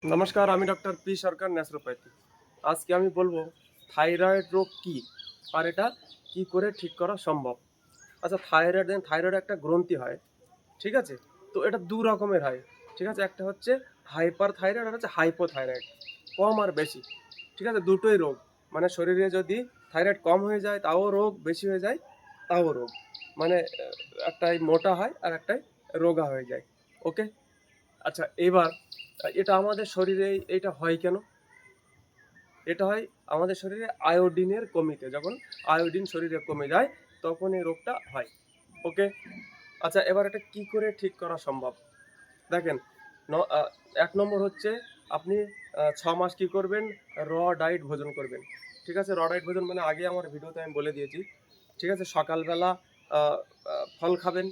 নমস্কার, আমি doctor P সরকার, naturopathy. আজকে আমি বলবো থাইরয়েড রোগ কী আর এটা কি করে ঠিক করা সম্ভব। আচ্ছা, থাইরয়েড একটা গ্রন্থি হয়, ঠিক আছে? তো এটা দু রকমের হয়, ঠিক আছে? একটা হচ্ছে হাইপার থাইরয়েড আর হচ্ছে হাইপোথাইরয়েড, কম আর বেশি, ঠিক আছে? দুটোই রোগ। মানে শরীরে যদি থাইরয়েড কম হয়ে যায় তাও রোগ, বেশি হয়ে যায় তাও রোগ। মানে একটাই মোটা হয় আর একটাই রোগা হয়ে যায়। ওকে? আচ্ছা, এবার এটা আমাদের শরীরে এটা হয় কেন? এটা হয় আমাদের শরীরে আয়োডিনের কমিতে। যখন আয়োডিন শরীরে কমে যায় তখন এই রোগটা হয়। ওকে? আচ্ছা, এবার এটা কি করে ঠিক করা সম্ভব? দেখেন, ন আ ১ নম্বর হচ্ছে আপনি ৬ মাস কি করবেন? ডায়েট ভোজন করবেন। ঠিক আছে? ডায়েট ভোজন মানে আগে আমার ভিডিওতে আমি বলে দিয়েছি। ঠিক আছে? সকালবেলা আ আ ফল খাবেন,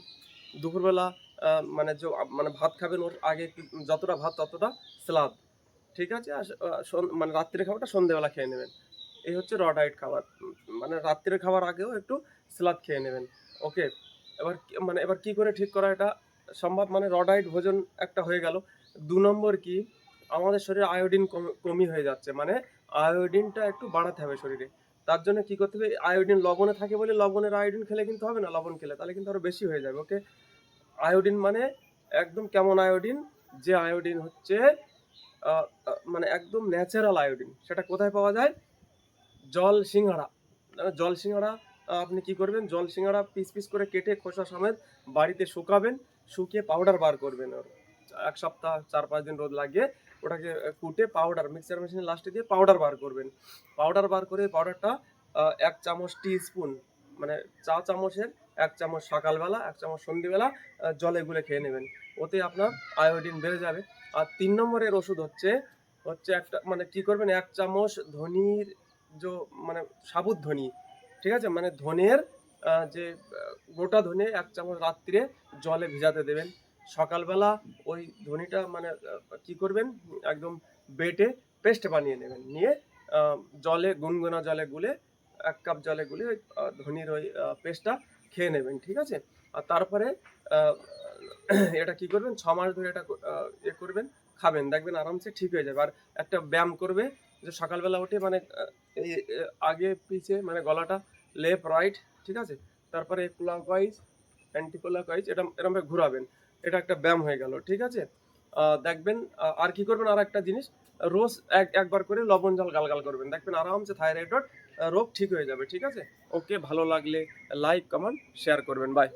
দুপুরবেলা আ মানে মানে ভাত খাবেন, ওর আগে যতটা ভাত ততটা স্লাদ। ঠিক আছে? আর মানে রাত্রের খাবারটা সন্ধ্যেবেলা খেয়ে নেবেন। এই হচ্ছে ডায়েট খাবার। মানে রাত্রের খাবার আগেও একটু সালাদ খেয়ে নেবেন। ওকে? এবার কি করে ঠিক করা এটা সম্ভব? মানে ডায়েট ভোজন একটা হয়ে গেল। ২ নম্বর কি? আমাদের শরীরে আয়োডিন কমি হয়ে যাচ্ছে। মানে আয়োডিনটা একটু বাড়াতে হবে শরীরে। তার জন্য কি করতে হবে? আয়োডিন লবণে থাকে বলে লবণের আয়োডিন খেলে কিন্তু হবে না, লবণ খেলে। তাহলে কিন্তু আরো বেশি হয়ে যাবে। ওকে? আয়োডিন মানে একদম কেমন আয়োডিন? যে আয়োডিন হচ্ছে আ আ মানে একদম ন্যাচারাল আয়োডিন। সেটা কোথায় পাওয়া যায়? জল সিঙ্গাড়া। জল সিঙ্গাড়া আপনি কি করবেন? জল সিঙ্গাড়া পিস করে কেটে খোসা সমেত বাড়িতে শুকাবেন। শুকিয়ে পাউডার বার করবেন ওর। ১ সপ্তাহ ৪-৫ দিন রোদ লাগিয়ে ওটাকে কুটে পাউডার মিক্সার মেশিনে লাস্টে দিয়ে পাউডার বার করবেন। পাউডার বার করে পাউডারটা ১ চামচ টি স্পুন মানে চা চামচের ১ চামচ সকালবেলা, ১ চামচ সন্ধ্যেবেলা জলে গুলে খেয়ে নেবেন। ওতে আপনার আয়োডিন বেড়ে যাবে। আর ৩ নম্বরের ওষুধ হচ্ছে একটা মানে কি করবেন? ১ চামচ ধনির যো মানে সাবুত ধনি, ঠিক আছে? মানে ধনের যে গোটা ধনে ১ চামচ রাত্রে জলে ভিজাতে দেবেন। সকালবেলা ওই ধনিটা মানে কি করবেন? একদম বেটে পেস্ট বানিয়ে নেবেন। নিয়ে আ গুনগুনা জলে গুলে ১ কাপ জলে গুলে ওই ধনির ওই পেস্টটা খেয়ে নেবেন। ঠিক আছে? আর তারপরে আ এটা কি করবেন? ৬ মাস ধরে এটা করবেন, খাবেন। দেখবেন আরামসে ঠিক হয়ে যাবে। আর একটা ব্যায়াম করবে যে সকালবেলা উঠে মানে এই আগে পিছে মানে গলাটা লেফট রাইট, ঠিক আছে? তারপরে ক্লকওয়াইজ, অ্যান্টি ক্লকওয়াইজ এরমভাবে ঘুরাবেন। এটা একটা ব্যায়াম হয়ে গেল। ঠিক আছে? দেখবেন আর কি করবেন? আরেকটা জিনিস, রোজ একবার করে লবণ জল গালগাল করবেন। দেখবেন আরামসে থাইরয়েড রোগ ঠিক হয়ে যাবে। ঠিক আছে? ওকে, ভালো লাগলে লাইক, কমেন্ট, শেয়ার করবেন। বাই।